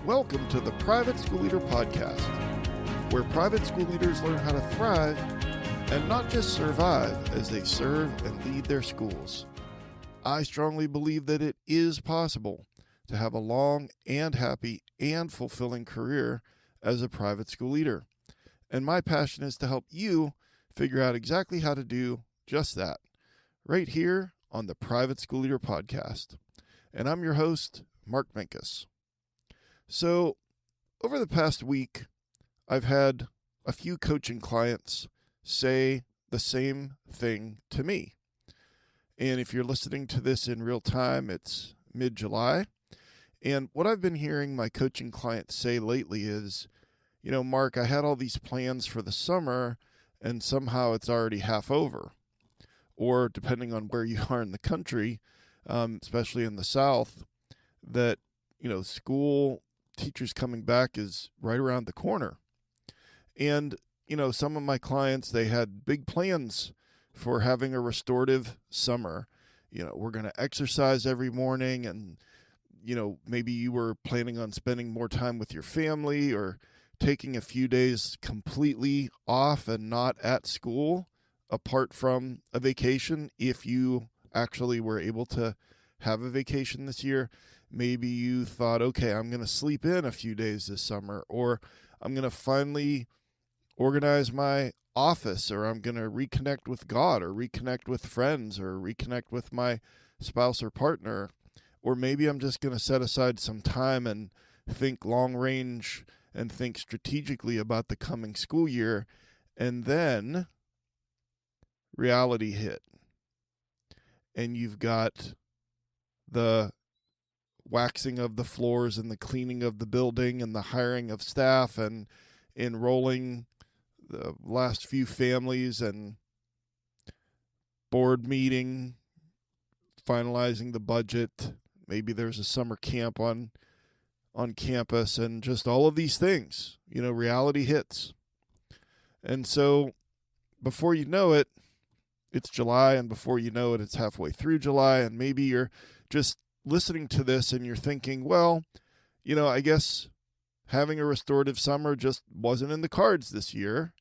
Welcome to the Private School Leader Podcast, where private school leaders learn how to thrive and not just survive as they serve and lead their schools. I strongly believe that it is possible to have a long and happy and fulfilling career as a private school leader. And my passion is to help you figure out exactly how to do just that, right here on the Private School Leader Podcast. And I'm your host, Mark Minkus. So, over the past week, I've had a few coaching clients say the same thing to me. And if you're listening to this in real time, it's mid-July. And what I've been hearing my coaching clients say lately is, Mark, I had all these plans for the summer, and somehow it's already half over. Or depending on where you are in the country, especially in the South, that, school teachers coming back is right around the corner. And, some of my clients, they had big plans for having a restorative summer. We're going to exercise every morning, and, maybe you were planning on spending more time with your family or taking a few days completely off and not at school apart from a vacation if you actually were able to have a vacation this year. Maybe you thought, okay, I'm going to sleep in a few days this summer, or I'm going to finally organize my office, or I'm going to reconnect with God, or reconnect with friends, or reconnect with my spouse or partner. Or maybe I'm just going to set aside some time and think long range and think strategically about the coming school year. And then reality hit. And you've got the waxing of the floors and the cleaning of the building and the hiring of staff and enrolling the last few families and board meeting, finalizing the budget. Maybe there's a summer camp on campus, and just all of these things, reality hits. And so before you know it, it's July, and before you know it, it's halfway through July, and maybe you're just listening to this and you're thinking, well, I guess having a restorative summer just wasn't in the cards this year.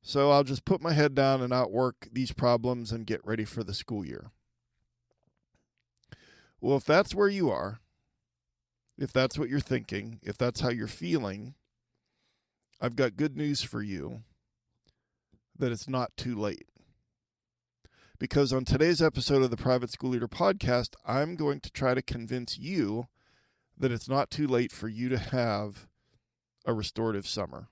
So I'll just put my head down and outwork these problems and get ready for the school year. Well, if that's where you are, if that's what you're thinking, if that's how you're feeling, I've got good news for you, that it's not too late. Because on today's episode of the Private School Leader Podcast, I'm going to try to convince you that it's not too late for you to have a restorative summer.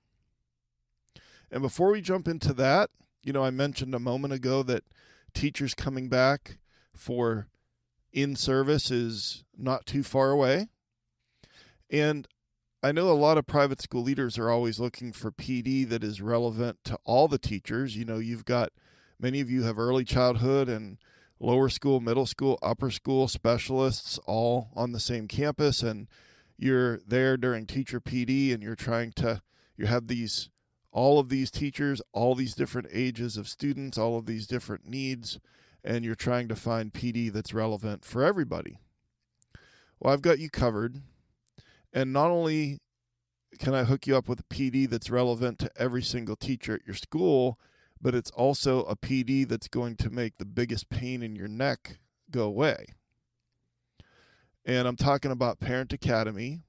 And before we jump into that, I mentioned a moment ago that teachers coming back for in-service is not too far away. And I know a lot of private school leaders are always looking for PD that is relevant to all the teachers. You've got many of you have early childhood and lower school, middle school, upper school specialists all on the same campus, and you're there during teacher PD, and you have all of these teachers, all these different ages of students, all of these different needs, and you're trying to find PD that's relevant for everybody. Well, I've got you covered, and not only can I hook you up with a PD that's relevant to every single teacher at your school, but it's also a PD that's going to make the biggest pain in your neck go away. And I'm talking about Parent Academy,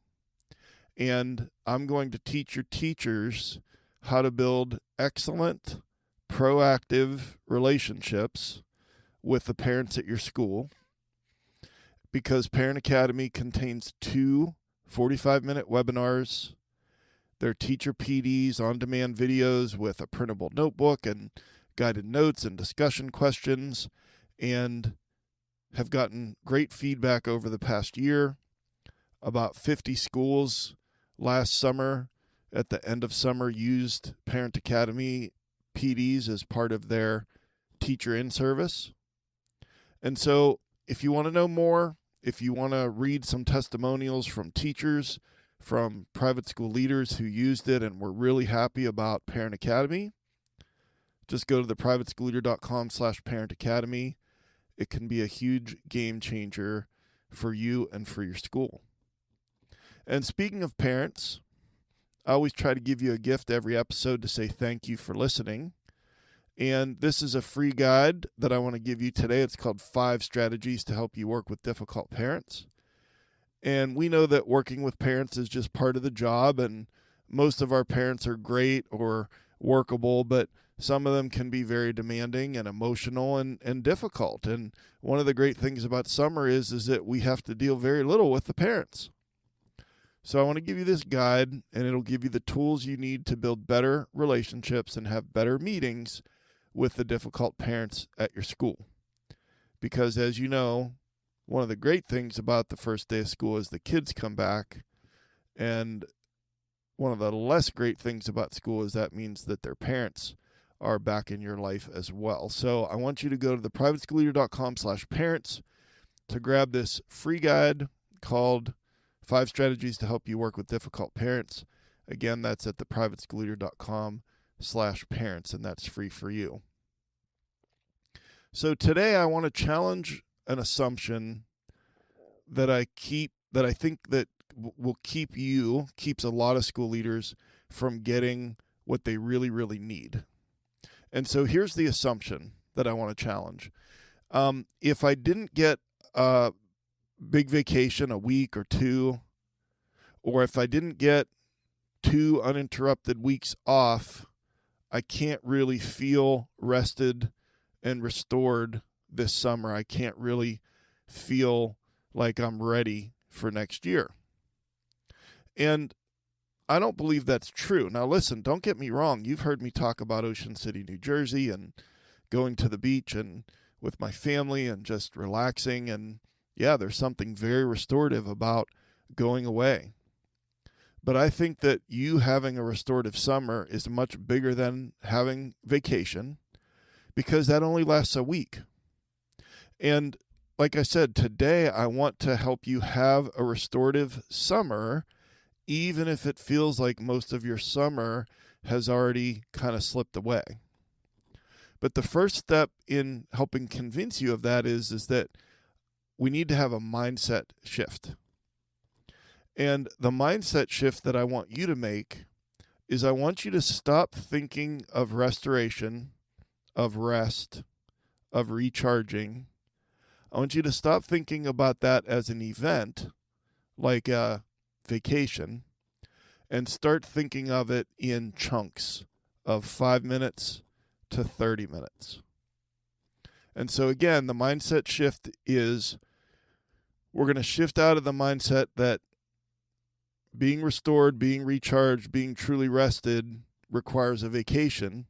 and I'm going to teach your teachers how to build excellent, proactive relationships with the parents at your school, because Parent Academy contains 2 45-minute webinars. They're teacher PDs, on-demand videos with a printable notebook and guided notes and discussion questions, and have gotten great feedback over the past year. About 50 schools last summer, at the end of summer, used Parent Academy PDs as part of their teacher in-service. And so if you want to know more, if you want to read some testimonials from teachers, from private school leaders who used it and were really happy about Parent Academy, just go to theprivateschoolleader.com/Parent Academy. It can be a huge game changer for you and for your school. And speaking of parents, I always try to give you a gift every episode to say thank you for listening. And this is a free guide that I want to give you today. It's called 5 Strategies to Help You Work with Difficult Parents. And we know that working with parents is just part of the job, and most of our parents are great or workable, but some of them can be very demanding and emotional and difficult. And one of the great things about summer is that we have to deal very little with the parents. So I want to give you this guide, and it'll give you the tools you need to build better relationships and have better meetings with the difficult parents at your school. Because as you know, one of the great things about the first day of school is the kids come back, and one of the less great things about school is that means that their parents are back in your life as well. So I want you to go to theprivateschoolleader.com/parents to grab this free guide called 5 Strategies to Help You Work with Difficult Parents. Again, that's at theprivateschoolleader.com/parents, and that's free for you. So today I want to challenge an assumption that I think that keeps a lot of school leaders from getting what they really, really need. And so here's the assumption that I want to challenge. If I didn't get a big vacation, a week or two, or if I didn't get 2 uninterrupted weeks off, I can't really feel rested and restored this summer. I can't really feel like I'm ready for next year. And I don't believe that's true. Now listen, don't get me wrong. You've heard me talk about Ocean City, New Jersey, and going to the beach and with my family and just relaxing. And yeah, there's something very restorative about going away. But I think that you having a restorative summer is much bigger than having vacation, because that only lasts a week. And like I said, today I want to help you have a restorative summer, even if it feels like most of your summer has already kind of slipped away. But the first step in helping convince you of that is that we need to have a mindset shift. And the mindset shift that I want you to make is I want you to stop thinking of restoration, of rest, of recharging. I want you to stop thinking about that as an event, like a vacation, and start thinking of it in chunks of 5 minutes to 30 minutes. And so again, the mindset shift is we're going to shift out of the mindset that being restored, being recharged, being truly rested requires a vacation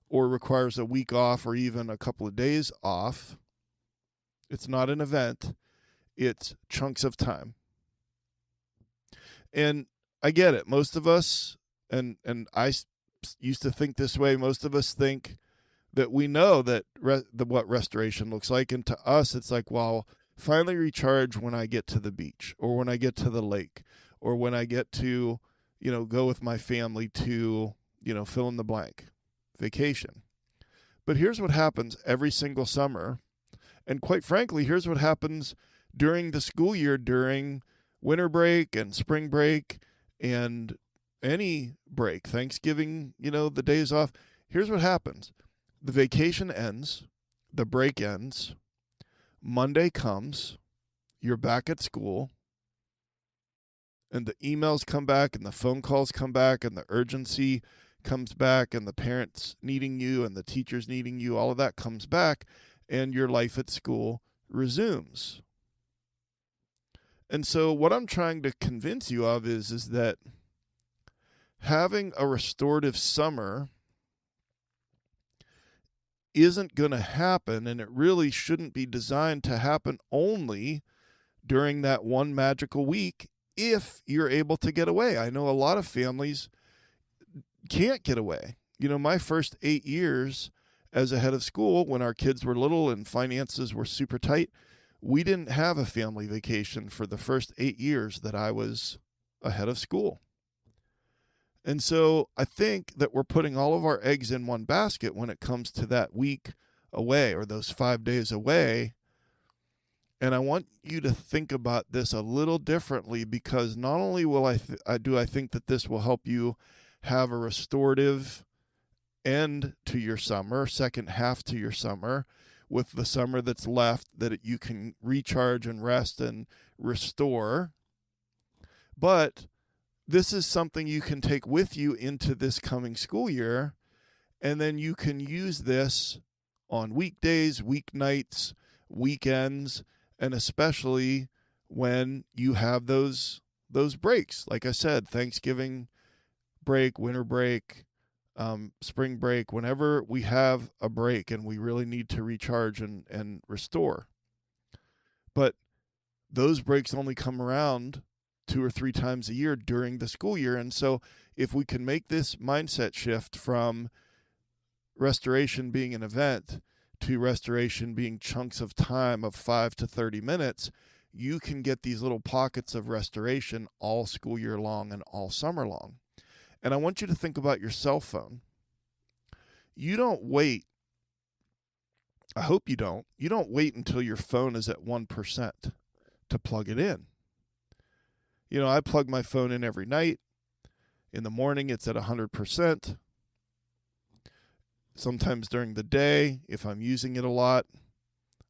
or requires a week off or even a couple of days off. It's not an event. It's chunks of time. And I get it. Most of us, and I used to think this way, most of us think that we know that what restoration looks like. And to us, it's like, well, finally recharge when I get to the beach or when I get to the lake or when I get to, go with my family to, fill in the blank, vacation. But here's what happens every single summer. And quite frankly, here's what happens during the school year, during winter break and spring break and any break, Thanksgiving, the days off. Here's what happens. The vacation ends, the break ends, Monday comes, you're back at school, and the emails come back and the phone calls come back and the urgency comes back and the parents needing you and the teachers needing you, all of that comes back, and your life at school resumes. And so what I'm trying to convince you of is that having a restorative summer isn't going to happen, and it really shouldn't be designed to happen only during that one magical week if you're able to get away. I know a lot of families can't get away. My first 8 years as a head of school, when our kids were little and finances were super tight, we didn't have a family vacation for the first 8 years that I was a head of school. And so I think that we're putting all of our eggs in one basket when it comes to that week away or those 5 days away. And I want you to think about this a little differently, because not only will I think that this will help you have a restorative end to your summer, second half to your summer, with the summer that's left that you can recharge and rest and restore, but this is something you can take with you into this coming school year, and then you can use this on weekdays, weeknights, weekends, and especially when you have those breaks. Like I said, Thanksgiving break, winter break, spring break, whenever we have a break and we really need to recharge and restore. But those breaks only come around 2 or 3 times a year during the school year. And so if we can make this mindset shift from restoration being an event to restoration being chunks of time of 5 to 30 minutes, you can get these little pockets of restoration all school year long and all summer long. And I want you to think about your cell phone. You don't wait. I hope you don't. You don't wait until your phone is at 1% to plug it in. You know, I plug my phone in every night. In the morning, it's at 100%. Sometimes during the day, if I'm using it a lot,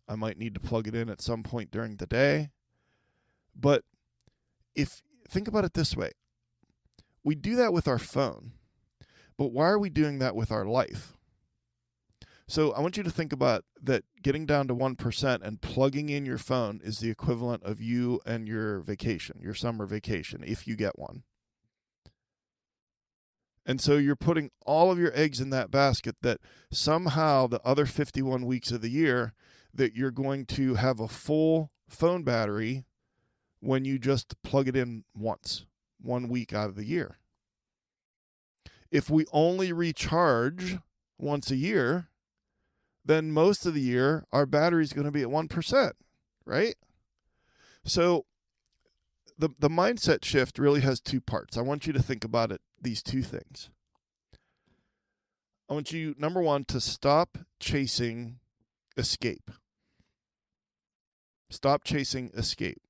I might need to plug it in at some point during the day. But think about it this way. We do that with our phone, but why are we doing that with our life? So I want you to think about that. Getting down to 1% and plugging in your phone is the equivalent of you and your vacation, your summer vacation, if you get one. And so you're putting all of your eggs in that basket, that somehow the other 51 weeks of the year that you're going to have a full phone battery when you just plug it in once, 1 week out of the year. If we only recharge once a year, then most of the year our battery is going to be at 1%, right? So the mindset shift really has 2 parts. I want you to think about it, these 2 things. I want you, number 1, to stop chasing escape. Stop chasing escape.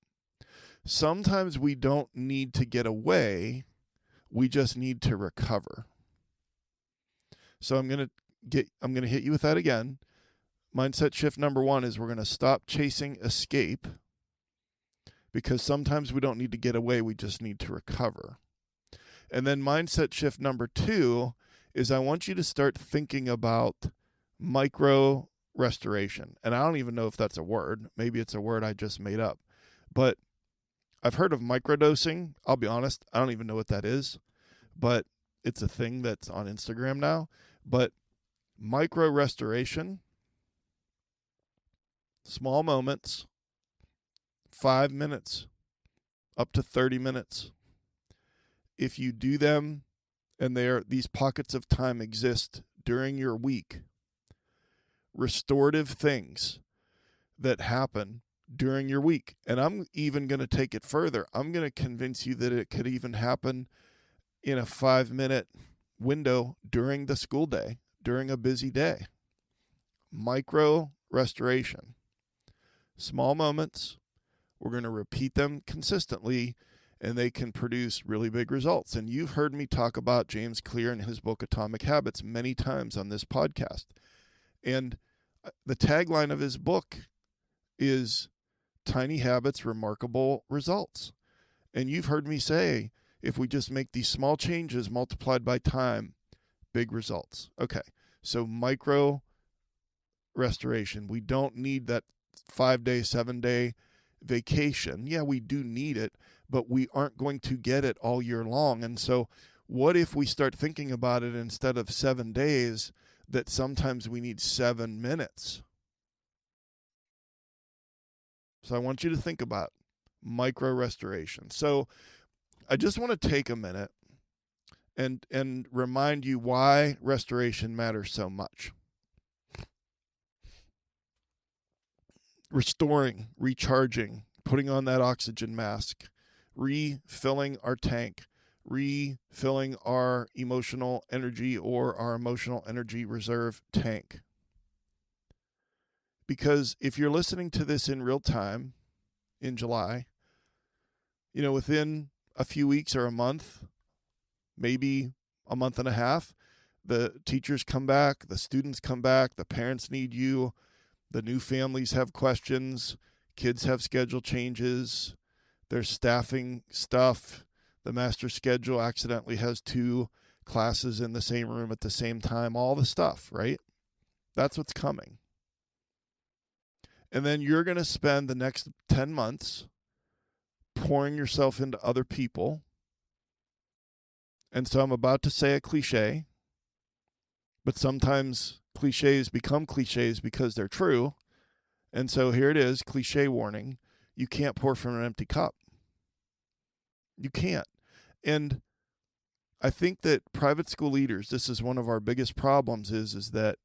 Sometimes we don't need to get away. We just need to recover. So I'm going to hit you with that again. Mindset shift number 1 is we're going to stop chasing escape, because sometimes we don't need to get away. We just need to recover. And then mindset shift number 2 is I want you to start thinking about micro restoration. And I don't even know if that's a word. Maybe it's a word I just made up. But I've heard of microdosing. I'll be honest, I don't even know what that is. But it's a thing that's on Instagram now. But micro restoration, small moments, 5 minutes, up to 30 minutes. If you do them, and these pockets of time exist during your week, restorative things that happen during your week. And I'm even going to take it further. I'm going to convince you that it could even happen in a 5-minute window during the school day, during a busy day. Micro restoration. Small moments. We're going to repeat them consistently, and they can produce really big results. And you've heard me talk about James Clear and his book, Atomic Habits, many times on this podcast. And the tagline of his book is Tiny Habits, Remarkable Results. And you've heard me say, if we just make these small changes multiplied by time, big results. Okay, so micro restoration. We don't need that 5-day, 7-day vacation. Yeah, we do need it, but we aren't going to get it all year long. And so what if we start thinking about it, instead of 7 days, that sometimes we need 7 minutes? So I want you to think about micro restoration. So I just want to take a minute and remind you why restoration matters so much. Restoring, recharging, putting on that oxygen mask, refilling our tank, refilling our emotional energy or our emotional energy reserve tank. Because if you're listening to this in real time in July, within a few weeks or a month, maybe a month and a half, the teachers come back, the students come back, the parents need you, the new families have questions, kids have schedule changes, there's staffing stuff, the master schedule accidentally has 2 classes in the same room at the same time, all the stuff, right? That's what's coming. And then you're going to spend the next 10 months pouring yourself into other people. And so I'm about to say a cliche, but sometimes cliches become cliches because they're true. And so here it is, cliche warning. You can't pour from an empty cup. You can't. And I think that private school leaders, this is one of our biggest problems is that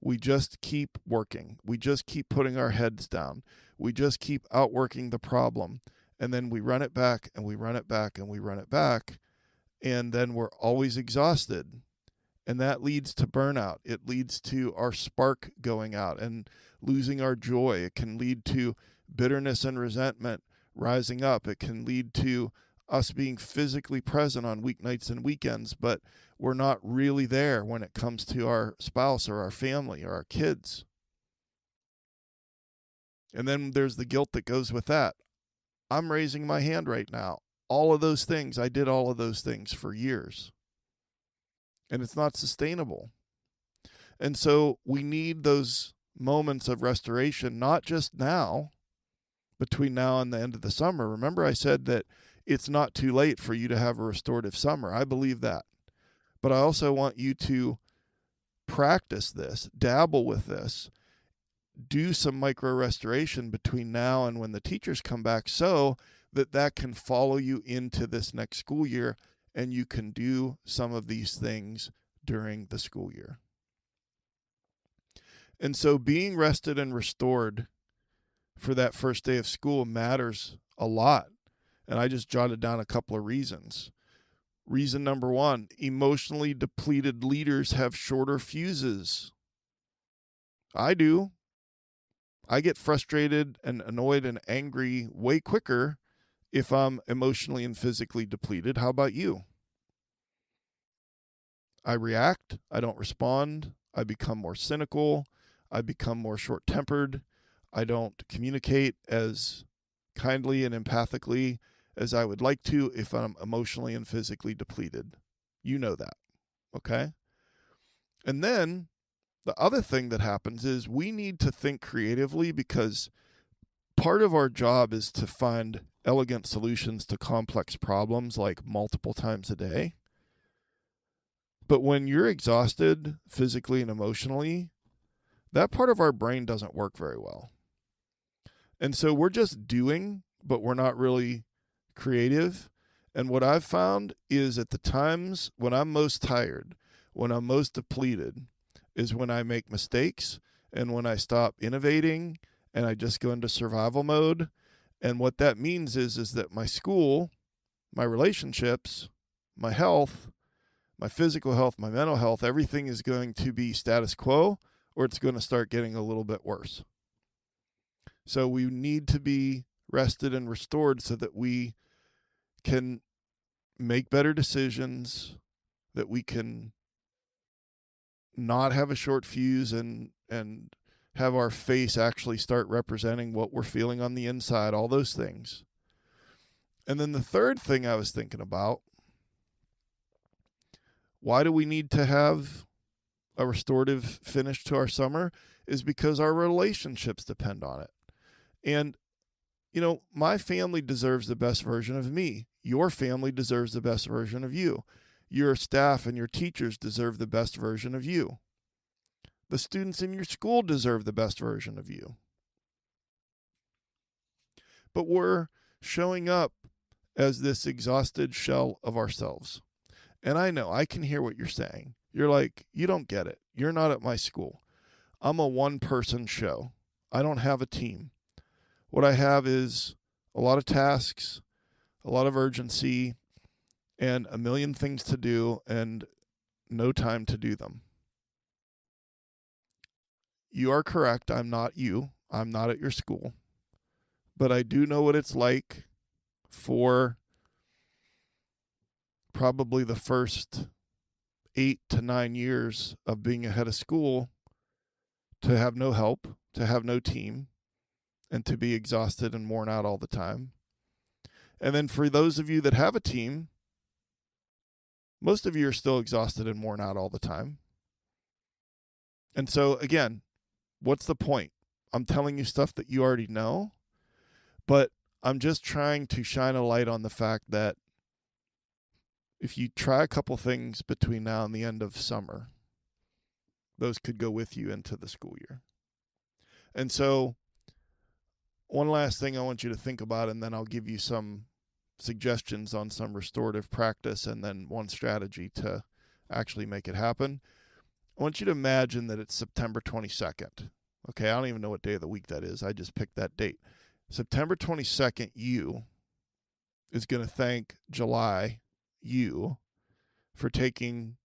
we just keep working. We just keep putting our heads down. We just keep outworking the problem. And then we run it back and we run it back and we run it back. And then we're always exhausted. And that leads to burnout. It leads to our spark going out and losing our joy. It can lead to bitterness and resentment rising up. It can lead to us being physically present on weeknights and weekends, but we're not really there when it comes to our spouse or our family or our kids. And then there's the guilt that goes with that. I'm raising my hand right now. All of those things, I did all of those things for years. And it's not sustainable. And so we need those moments of restoration, not just now, between now and the end of the summer. Remember, I said that it's not too late for you to have a restorative summer. I believe that. But I also want you to practice this, dabble with this, do some micro restoration between now and when the teachers come back so that can follow you into this next school year and you can do some of these things during the school year. And so being rested and restored for that first day of school matters a lot. And I just jotted down a couple of reasons. Reason number 1, emotionally depleted leaders have shorter fuses. I do. I get frustrated and annoyed and angry way quicker if I'm emotionally and physically depleted. How about you? I react. I don't respond. I become more cynical. I become more short-tempered. I don't communicate as kindly and empathically as I would like to if I'm emotionally and physically depleted. You know that, okay? And then the other thing that happens is we need to think creatively because part of our job is to find elegant solutions to complex problems like multiple times a day. But when you're exhausted physically and emotionally, that part of our brain doesn't work very well. And so we're just doing, but we're not really creative. And what I've found is at the times when I'm most tired, when I'm most depleted, is when I make mistakes and when I stop innovating and I just go into survival mode. And what that means is that my school, my relationships, my health, my physical health, my mental health, everything is going to be status quo or it's going to start getting a little bit worse. So we need to be rested and restored so that we can make better decisions, that we can not have a short fuse and have our face actually start representing what we're feeling on the inside, all those things. And then the third thing I was thinking about, why do we need to have a restorative finish to our summer, is because our relationships depend on it. And, my family deserves the best version of me. Your family deserves the best version of you. Your staff and your teachers deserve the best version of you. The students in your school deserve the best version of you. But we're showing up as this exhausted shell of ourselves. And I know, I can hear what you're saying. You're like, you don't get it. You're not at my school. I'm a one-person show. I don't have a team. What I have is a lot of tasks, a lot of urgency, and a million things to do and no time to do them. you are correct. I'm not you. I'm not at your school. But I do know what it's like for probably the first 8 to 9 years of being ahead of school to have no help, to have no team, and to be exhausted and worn out all the time. And then for those of you that have a team, most of you are still exhausted and worn out all the time. And so, again, what's the point? I'm telling you stuff that you already know, but I'm just trying to shine a light on the fact that if you try a couple things between now and the end of summer, those could go with you into the school year. And so, one last thing I want you to think about, and then I'll give you some suggestions on some restorative practice and then one strategy to actually make it happen. I want you to imagine that it's September 22nd. Okay, I don't even know what day of the week that is. I just picked that date. September 22nd, you is going to thank July, you, for taking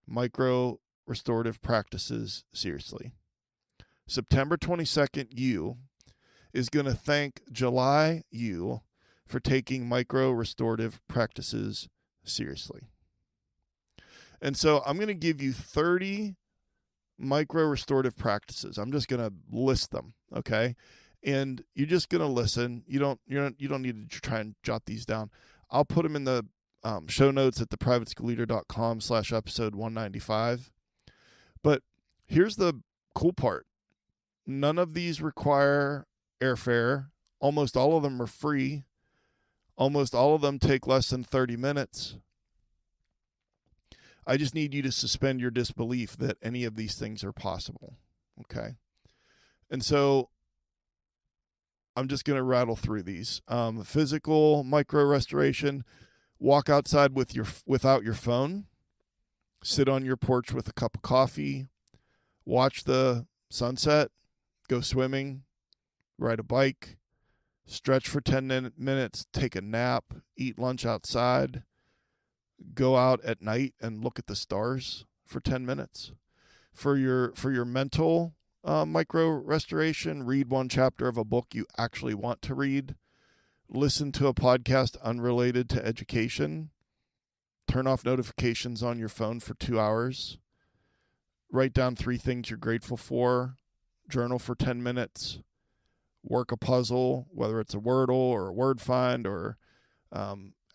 micro restorative practices seriously. September 22nd, you is going to thank July, you, for taking micro restorative practices seriously. And so I'm going to give you 30 micro restorative practices. I'm just going to list them, okay? And you're just going to listen. You don't need to try and jot these down. I'll put them in the show notes at theprivateschoolleader.com/episode 195. But here's the cool part. None of these require airfare. Almost all of them are free. Almost all of them take less than 30 minutes. I just need you to suspend your disbelief that any of these things are possible, okay? And so I'm just going to rattle through these. Physical micro restoration, walk outside without your phone, sit on your porch with a cup of coffee, watch the sunset, go swimming, ride a bike, stretch for 10 minutes, take a nap, eat lunch outside, go out at night and look at the stars for 10 minutes. For your mental micro restoration, read one chapter of a book you actually want to read, listen to a podcast unrelated to education, turn off notifications on your phone for 2 hours, write down 3 things you're grateful for, journal for 10 minutes, work a puzzle, whether it's a Wordle or a word find or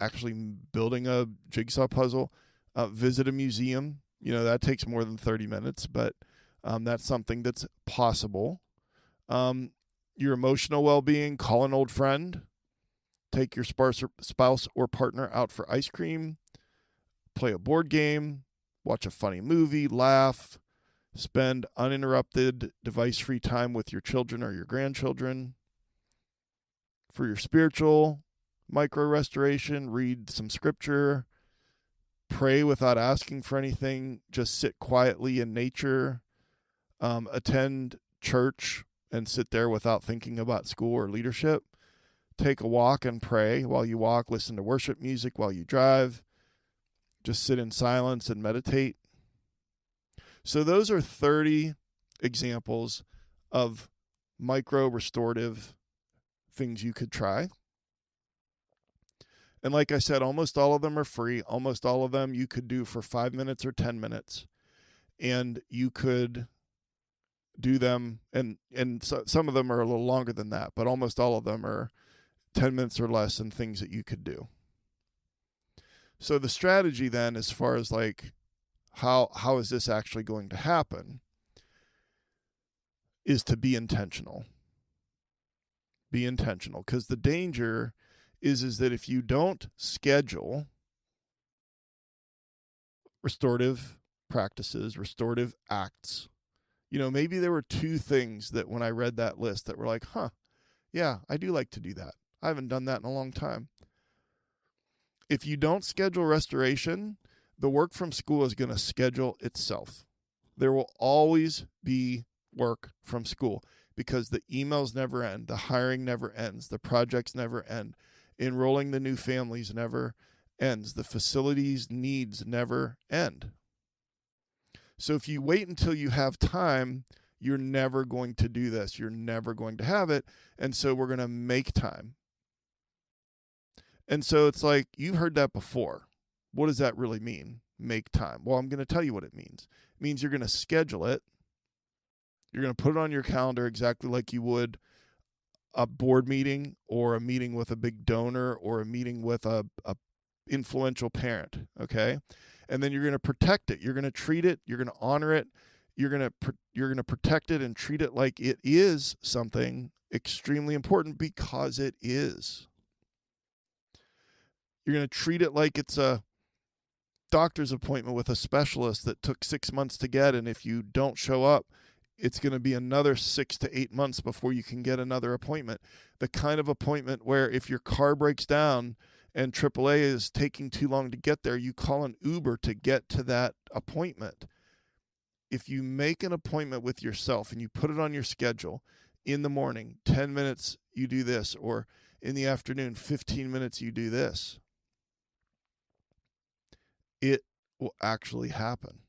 actually building a jigsaw puzzle, visit a museum. That takes more than 30 minutes, but that's something that's possible. Your emotional well-being, call an old friend, take your spouse or partner out for ice cream, play a board game, watch a funny movie, laugh, spend uninterrupted device-free time with your children or your grandchildren. For your spiritual micro restoration, read some scripture, pray without asking for anything, just sit quietly in nature, attend church and sit there without thinking about school or leadership, take a walk and pray while you walk, listen to worship music while you drive, just sit in silence and meditate. So those are 30 examples of micro restorative things you could try. And like I said, almost all of them are free. Almost all of them you could do for 5 minutes or 10 minutes. And you could do them, and so, some of them are a little longer than that, but almost all of them are 10 minutes or less and things that you could do. So the strategy then, as far as like how is this actually going to happen, is to be intentional. Be intentional, because the danger is that if you don't schedule restorative practices, restorative acts, maybe there were 2 things that when I read that list that were like, yeah, I do like to do that. I haven't done that in a long time. If you don't schedule restoration, the work from school is going to schedule itself. There will always be work from school because the emails never end, the hiring never ends, the projects never end, enrolling the new families never ends, the facilities needs never end. So if you wait until you have time, You're never going to do this. You're never going to have it. And so we're going to make time. And so it's like, you've heard that before. What does that really mean? Make time. Well, I'm going to tell you what it means. It means you're going to schedule it. You're going to put it on your calendar exactly like you would a board meeting or a meeting with a big donor or a meeting with a influential parent, okay? And then you're going to protect it. You're going to treat it. You're going to honor it. You're going to protect it and treat it like it is something extremely important, because it is. You're going to treat it like it's a doctor's appointment with a specialist that took 6 months to get, and if you don't show up, it's going to be another 6 to 8 months before you can get another appointment. The kind of appointment where if your car breaks down and AAA is taking too long to get there, you call an Uber to get to that appointment. If you make an appointment with yourself and you put it on your schedule, in the morning, 10 minutes you do this, or in the afternoon, 15 minutes you do this, it will actually happen.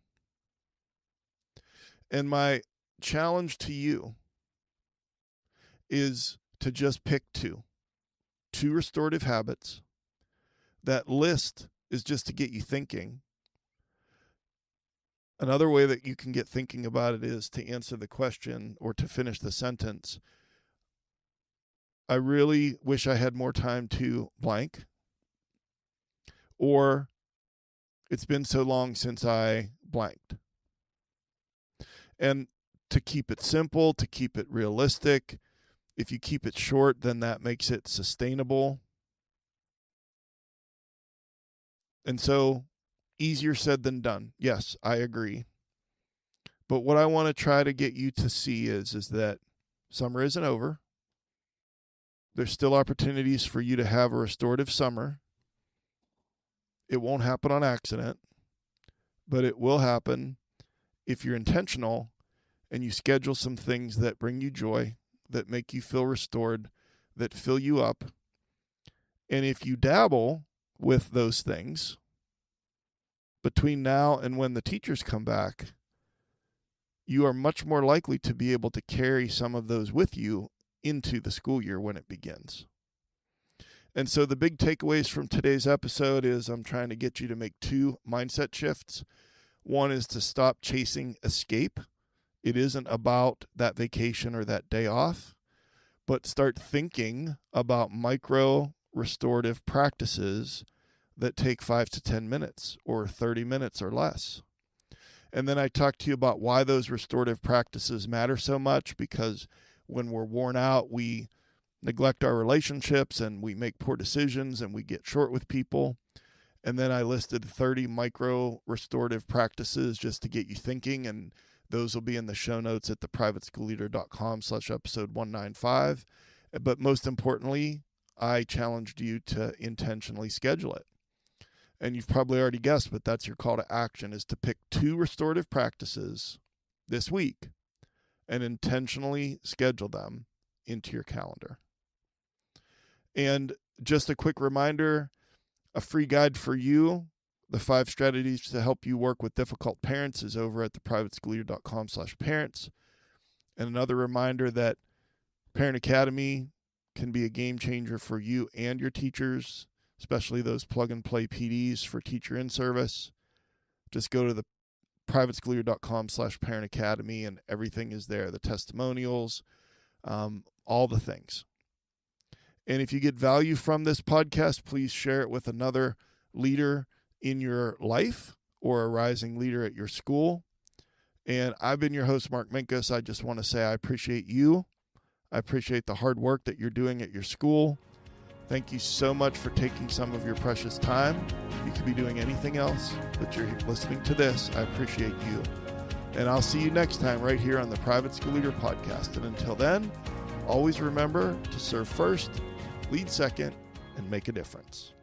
And my challenge to you is to just pick two restorative habits. That list is just to get you thinking. Another way that you can get thinking about it is to answer the question or to finish the sentence. I really wish I had more time to blank. Or it's been so long since I blanked. And to keep it simple, to keep it realistic, if you keep it short, then that makes it sustainable. And so, easier said than done. Yes, I agree. But what I want to try to get you to see is that summer isn't over. There's still opportunities for you to have a restorative summer. It won't happen on accident, but it will happen if you're intentional and you schedule some things that bring you joy, that make you feel restored, that fill you up. And if you dabble with those things between now and when the teachers come back, you are much more likely to be able to carry some of those with you into the school year when it begins. And so the big takeaways from today's episode is I'm trying to get you to make two mindset shifts. One is to stop chasing escape. It isn't about that vacation or that day off, but start thinking about micro restorative practices that take 5 to 10 minutes or 30 minutes or less. And then I talked to you about why those restorative practices matter so much, because when we're worn out, we neglect our relationships and we make poor decisions and we get short with people. And then I listed 30 micro restorative practices just to get you thinking, and those will be in the show notes at theprivateschoolleader.com/episode 195. But most importantly, I challenged you to intentionally schedule it. And you've probably already guessed, but that's your call to action, is to pick 2 restorative practices this week and intentionally schedule them into your calendar. And just a quick reminder, a free guide for you, the 5 strategies to help you work with difficult parents, is over at theprivateschoolleader.com/parents. And another reminder that Parent Academy can be a game changer for you and your teachers, especially those plug-and-play PDs for teacher in-service. Just go to the privateschoolleader.com/parent academy, and everything is there, the testimonials, all the things. And if you get value from this podcast, please share it with another leader in your life or a rising leader at your school. And I've been your host, Mark Minkus. I just want to say I appreciate you. I appreciate the hard work that you're doing at your school. Thank you so much for taking some of your precious time. You could be doing anything else, but you're listening to this. I appreciate you. And I'll see you next time right here on the Private School Leader Podcast. And until then, always remember to serve first, lead second, and make a difference.